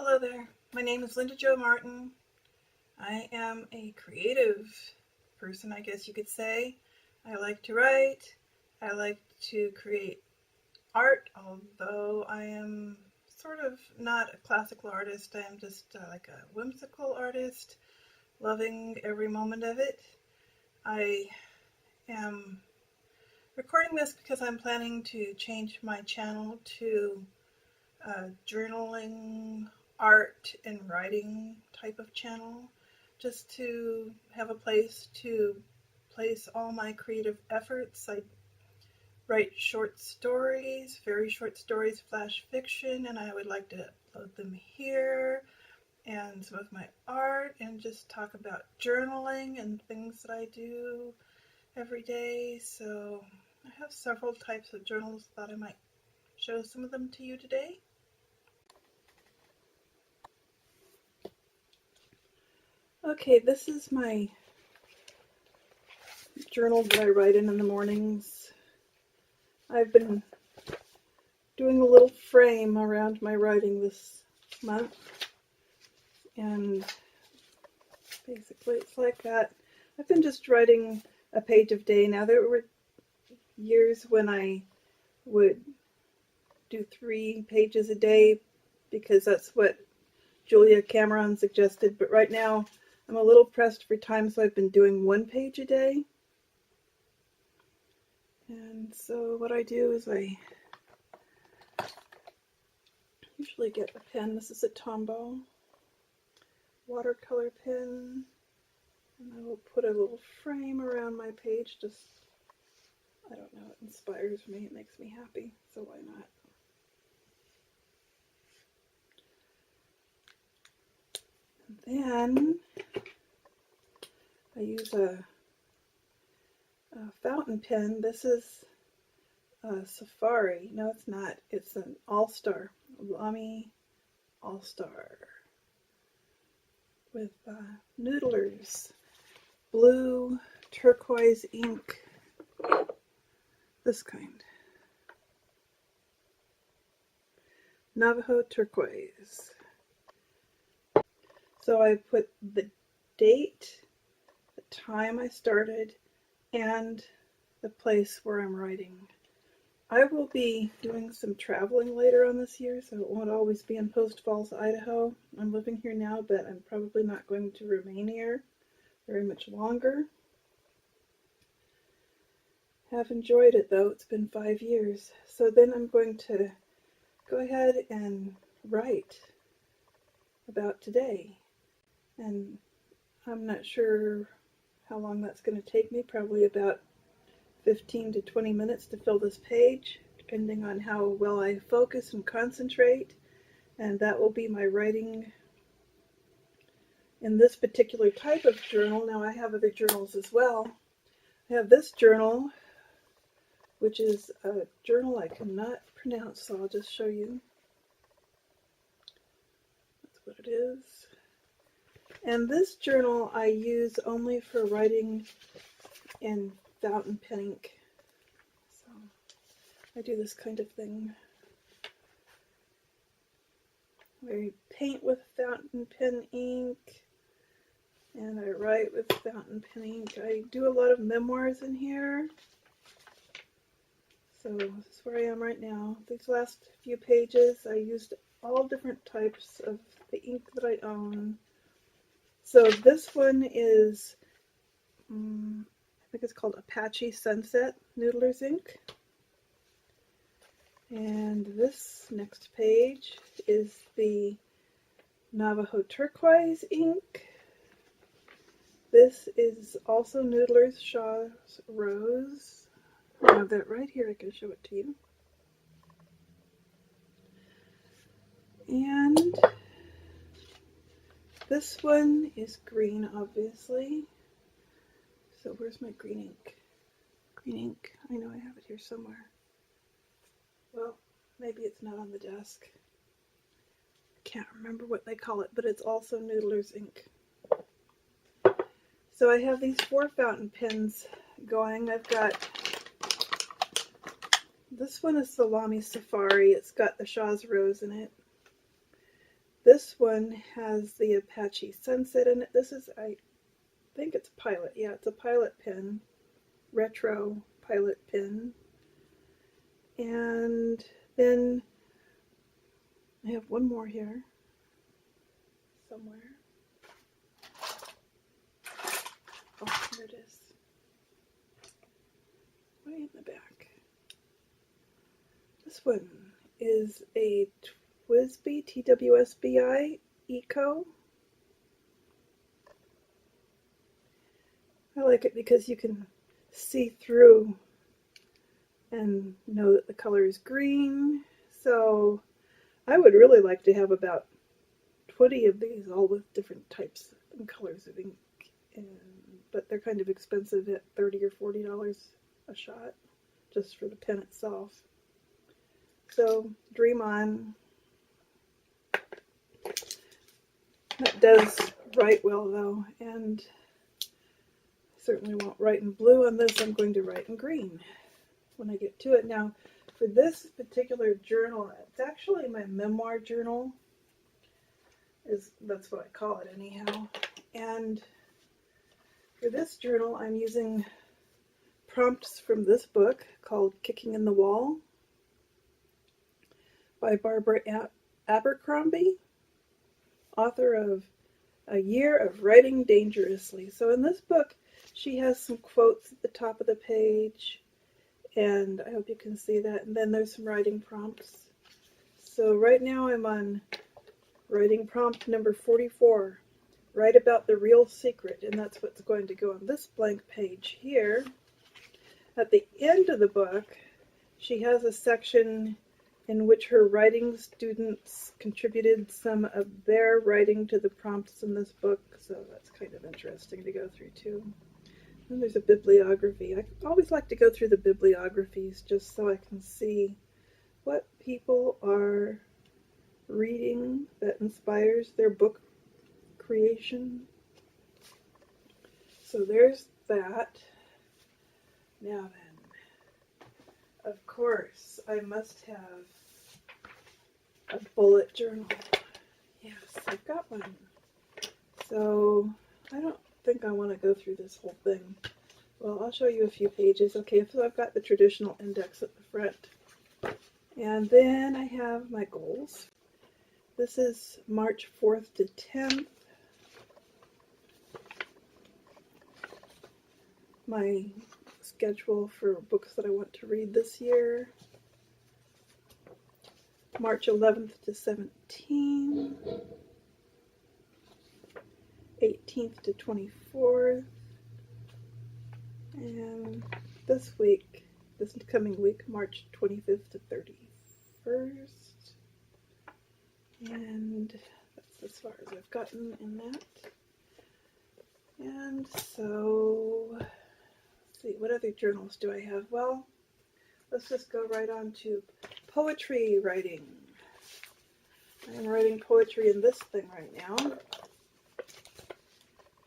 Hello there, my name is Linda Jo Martin. I am a creative person, I guess you could say. I like to write, I like to create art, although I am sort of not a classical artist. I am just like a whimsical artist, loving every moment of it. I am recording this because I'm planning to change my channel to journaling, art, and writing type of channel, just to have a place to place all my creative efforts. I write short stories, very short stories, flash fiction, and I would like to upload them here, and some of my art, and just talk about journaling and things that I do every day. So I have several types of journals. Thought I might show some of them to you today. Okay, this is my journal that I write in the mornings. I've been doing a little frame around my writing this month, and basically it's like that. I've been just writing a page a day. Now, there were years when I would do 3 pages a day because that's what Julia Cameron suggested, but right now I'm a little pressed for time, so I've been doing 1 page a day. And so what I do is I usually get a pen. This is a Tombow watercolor pen, and I will put a little frame around my page. Just, I don't know, it inspires me, it makes me happy, so why not? And then I use a fountain pen. This is a Safari. No, it's not. It's an All-Star, Lamy All-Star with Noodlers, blue turquoise ink, this kind, Navajo turquoise. So I put the date, the time I started, and the place where I'm writing. I will be doing some traveling later on this year, so it won't always be in Post Falls, Idaho. I'm living here now, but I'm probably not going to remain here very much longer. Have enjoyed it though, it's been 5 years. So then I'm going to go ahead and write about today. And I'm not sure how long that's going to take me, probably about 15 to 20 minutes to fill this page, depending on how well I focus and concentrate. And that will be my writing in this particular type of journal. Now, I have other journals as well. I have this journal, which is a journal I cannot pronounce, so I'll just show you. That's what it is. And this journal I use only for writing in fountain pen ink. So I do this kind of thing. I paint with fountain pen ink, and I write with fountain pen ink. I do a lot of memoirs in here. So this is where I am right now. These last few pages I used all different types of the ink that I own. So this one is, I think it's called Apache Sunset Noodlers ink. And this next page is the Navajo Turquoise ink. This is also Noodlers Shaw's Rose. I have that right here, I can show it to you. And this one is green, obviously. So where's my green ink? Green ink, I know I have it here somewhere. Well, maybe it's not on the desk. Can't remember what they call it, but it's also Noodlers ink. So I have these 4 fountain pens going. I've got, this one is the Lamy Safari. It's got the Shaw's Rose in it. this one has the Apache Sunset in it. This is, I think it's Pilot. Yeah, it's a Pilot pen, retro Pilot pen. And then I have one more here somewhere. Oh, here it is. Way in the back. This one is a TWSBI, TWSBI Eco. I like it because you can see through and know that the color is green. So I would really like to have about 20 of these, all with different types and colors of ink. But they're kind of expensive at $30 or $40 a shot, just for the pen itself. So dream on. That does write well though, and I certainly won't write in blue on this. I'm going to write in green when I get to it. Now, for this particular journal, it's actually my memoir journal. That's what I call it anyhow. And for this journal, I'm using prompts from this book called Kicking in the Wall by Barbara Abercrombie, author of A Year of Writing Dangerously. So in this book, she has some quotes at the top of the page, and I hope you can see that. And then there's some writing prompts. So right now I'm on writing prompt number 44. Write about the real secret, and that's what's going to go on this blank page here. At the end of the book, she has a section in which her writing students contributed some of their writing to the prompts in this book, so that's kind of interesting to go through too. And there's a bibliography. I always like to go through the bibliographies just so I can see what people are reading that inspires their book creation. So there's that. Now then, of course, I must have a bullet journal. Yes, I've got one. So I don't think I want to go through this whole thing. Well, I'll show you a few pages. Okay, so I've got the traditional index at the front. And then I have my goals. This is March 4th to 10th. My schedule for books that I want to read this year. March 11th to 17th. 18th to 24th. And this week, this coming week, March 25th to 31st. And that's as far as I've gotten in that. And so, let's see, what other journals do I have? Well, let's just go right on to poetry writing. I'm writing poetry in this thing right now.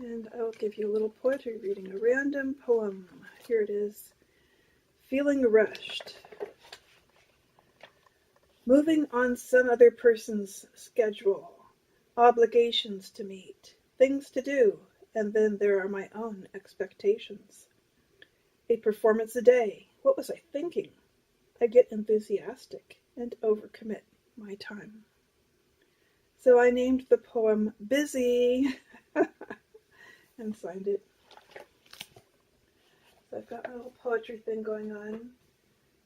And I will give you a little poetry reading, a random poem. Here it is. Feeling rushed. Moving on some other person's schedule. Obligations to meet. Things to do. And then there are my own expectations. A performance a day. What was I thinking? I get enthusiastic and overcommit my time. So I named the poem Busy and signed it. So I've got my little poetry thing going on.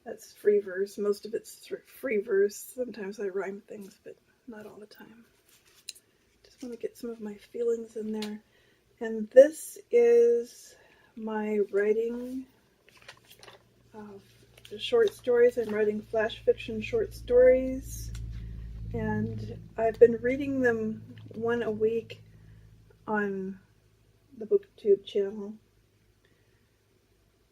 That's free verse. Most of it's free verse. Sometimes I rhyme things, but not all the time. Just want to get some of my feelings in there. And this is my writing of short stories. I'm writing flash fiction short stories. And I've been reading them one a week on the BookTube channel.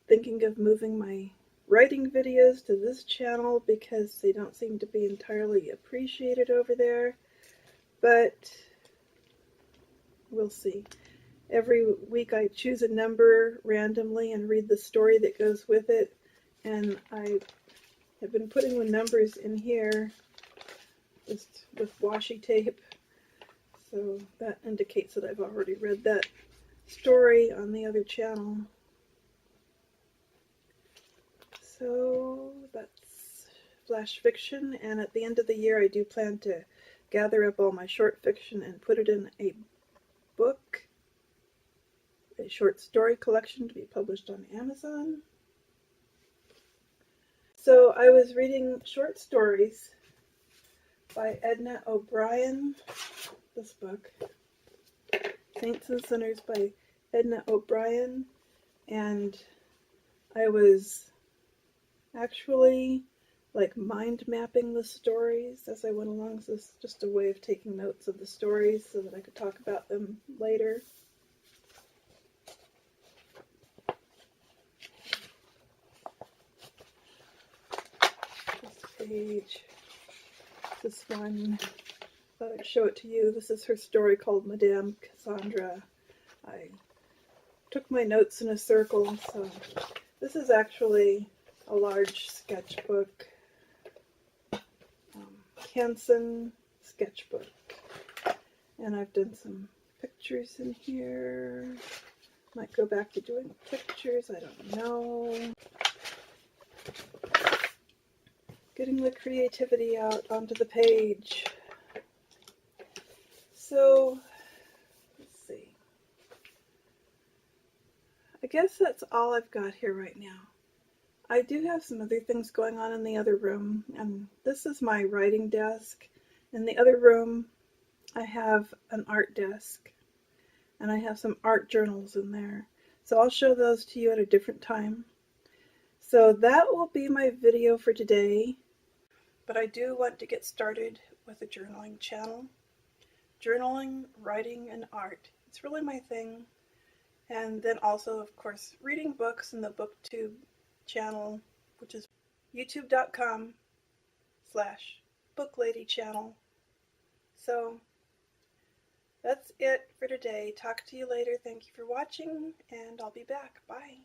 Thinking of moving my writing videos to this channel because they don't seem to be entirely appreciated over there. But we'll see. Every week I choose a number randomly and read the story that goes with it. And I have been putting the numbers in here just with washi tape So that indicates that I've already read that story on the other channel. So that's flash fiction, and at the end of the year I do plan to gather up all my short fiction and put it in a book, a short story collection to be published on Amazon. So I was reading short stories by Edna O'Brien, this book, Saints and Sinners by Edna O'Brien, and I was actually like mind mapping the stories as I went along. So this is just a way of taking notes of the stories so that I could talk about them later. This page, this one, thought I'd show it to you. This is her story called Madame Cassandra. I took my notes in a circle, so this is actually a large sketchbook, Canson sketchbook, and I've done some pictures in here. Might go back to doing pictures, I don't know. Getting the creativity out onto the page. So, let's see. I guess that's all I've got here right now. I do have some other things going on in the other room, and this is my writing desk. In the other room, I have an art desk, and I have some art journals in there. So I'll show those to you at a different time. So that will be my video for today, but I do want to get started with a journaling channel. Journaling, writing, and art. It's really my thing. And then also, of course, reading books in the BookTube channel, which is youtube.com/bookladychannel. So that's it for today. Talk to you later. Thank you for watching, and I'll be back. Bye.